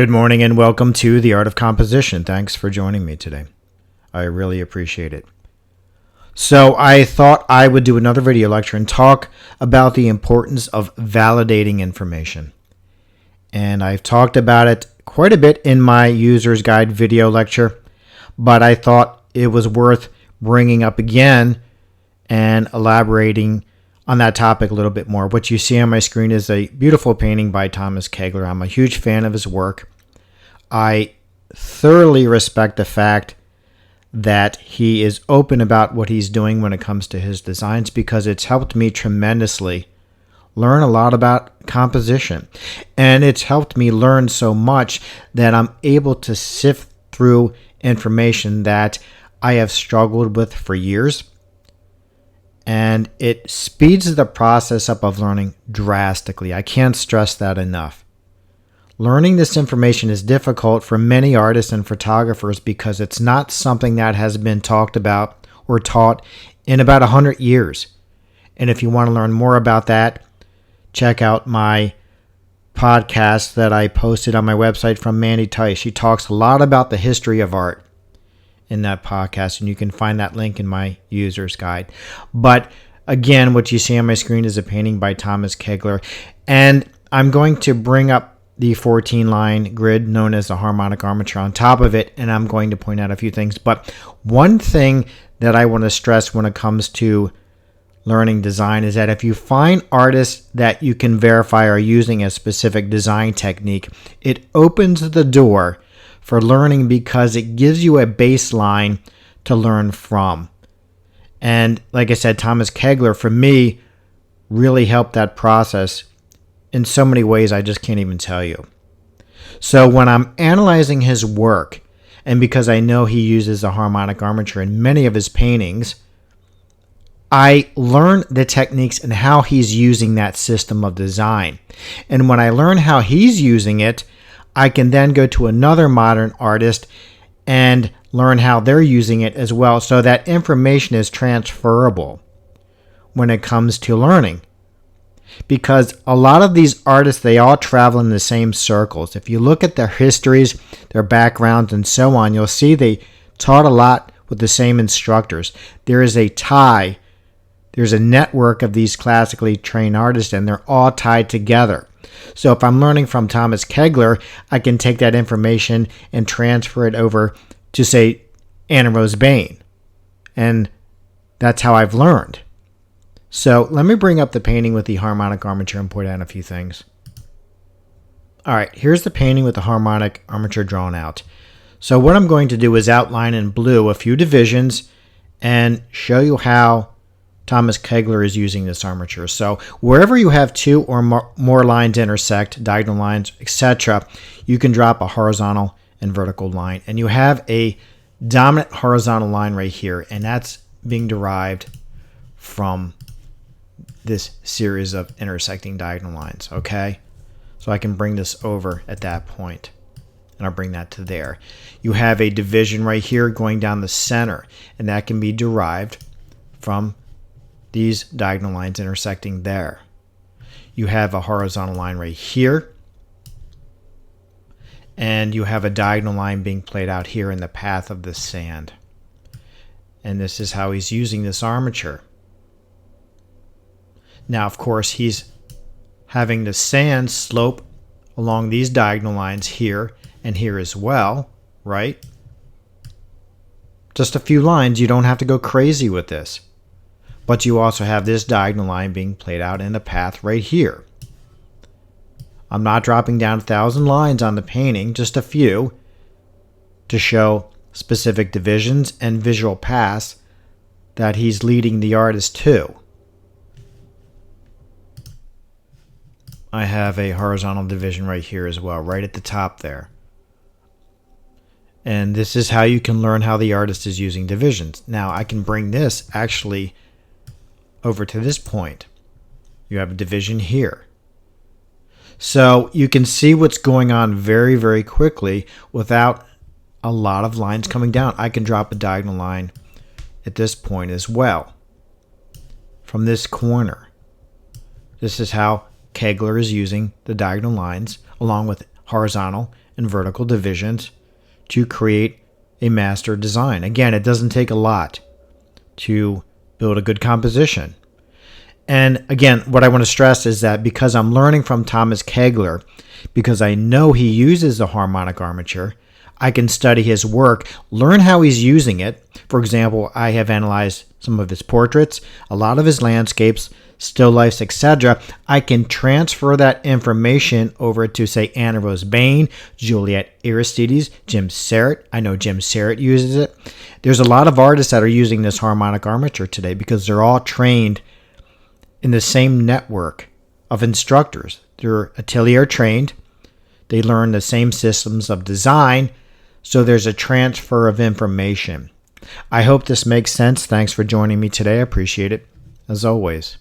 Good morning and welcome to The Art of Composition. Thanks for joining me today. I really appreciate it. So I thought I would do another video lecture and talk about the importance of validating information. And I've talked about it quite a bit in my user's guide video lecture, but I thought it was worth bringing up again and elaborating on that topic a little bit more. What you see on my screen is a beautiful painting by Thomas Kegler. I'm a huge fan of his work. I thoroughly respect the fact that he is open about what he's doing when it comes to his designs, because it's helped me tremendously learn a lot about composition. And it's helped me learn so much that I'm able to sift through information that I have struggled with for years. And it speeds the process up of learning drastically. I can't stress that enough. Learning this information is difficult for many artists and photographers because it's not something that has been talked about or taught in about 100 years. And if you want to learn more about that, check out my podcast that I posted on my website from Mandy Tice. She talks a lot about the history of art in that podcast, and you can find that link in my user's guide. But again, what you see on my screen is a painting by Thomas Kegler, and I'm going to bring up the 14-line grid known as the harmonic armature on top of it, and I'm going to point out a few things. But one thing that I want to stress when it comes to learning design is that if you find artists that you can verify are using a specific design technique, it opens the door for learning because it gives you a baseline to learn from. And like I said, Thomas Kegler, for me, really helped that process in so many ways I just can't even tell you. So when I'm analyzing his work, and because I know he uses a harmonic armature in many of his paintings, I learn the techniques and how he's using that system of design. And when I learn how he's using it, I can then go to another modern artist and learn how they're using it as well, so that information is transferable when it comes to learning. Because a lot of these artists, they all travel in the same circles. If you look at their histories, their backgrounds, and so on, you'll see they taught a lot with the same instructors. There is a tie. There's a network of these classically trained artists, and they're all tied together. So if I'm learning from Thomas Kegler, I can take that information and transfer it over to, say, Anna Rose Bain. And that's how I've learned. So let me bring up the painting with the harmonic armature and point out a few things. All right, here's the painting with the harmonic armature drawn out. So what I'm going to do is outline in blue a few divisions and show you how Thomas Kegler is using this armature. So wherever you have two or more lines intersect, diagonal lines, etc., you can drop a horizontal and vertical line. And you have a dominant horizontal line right here, and that's being derived from this series of intersecting diagonal lines, okay? So I can bring this over at that point, and I'll bring that to there. You have a division right here going down the center, and that can be derived from these diagonal lines intersecting there. You have a horizontal line right here, and you have a diagonal line being played out here in the path of the sand. And this is how he's using this armature. Now, of course, he's having the sand slope along these diagonal lines here and here as well, right? Just a few lines. You don't have to go crazy with this. But you also have this diagonal line being played out in a path right here. I'm not dropping down 1,000 lines on the painting, just a few, to show specific divisions and visual paths that he's leading the artist to. I have a horizontal division right here as well, right at the top there. And this is how you can learn how the artist is using divisions. Now, I can bring this actually over to this point. You have a division here. So you can see what's going on very, very quickly without a lot of lines coming down. I can drop a diagonal line at this point as well from this corner. This is how Kegler is using the diagonal lines along with horizontal and vertical divisions to create a master design. Again, it doesn't take a lot to build a good composition. And again, what I want to stress is that because I'm learning from Thomas Kegler, because I know he uses the harmonic armature, I can study his work, learn how he's using it. For example, I have analyzed some of his portraits, a lot of his landscapes, still lifes, etc. I can transfer that information over to, say, Anna Rose Bain, Juliet Aristides, Jim Serrett. I know Jim Serrett uses it. There's a lot of artists that are using this harmonic armature today because they're all trained in the same network of instructors. They're atelier trained. They learn the same systems of design. So there's a transfer of information. I hope this makes sense. Thanks for joining me today. I appreciate it, as always.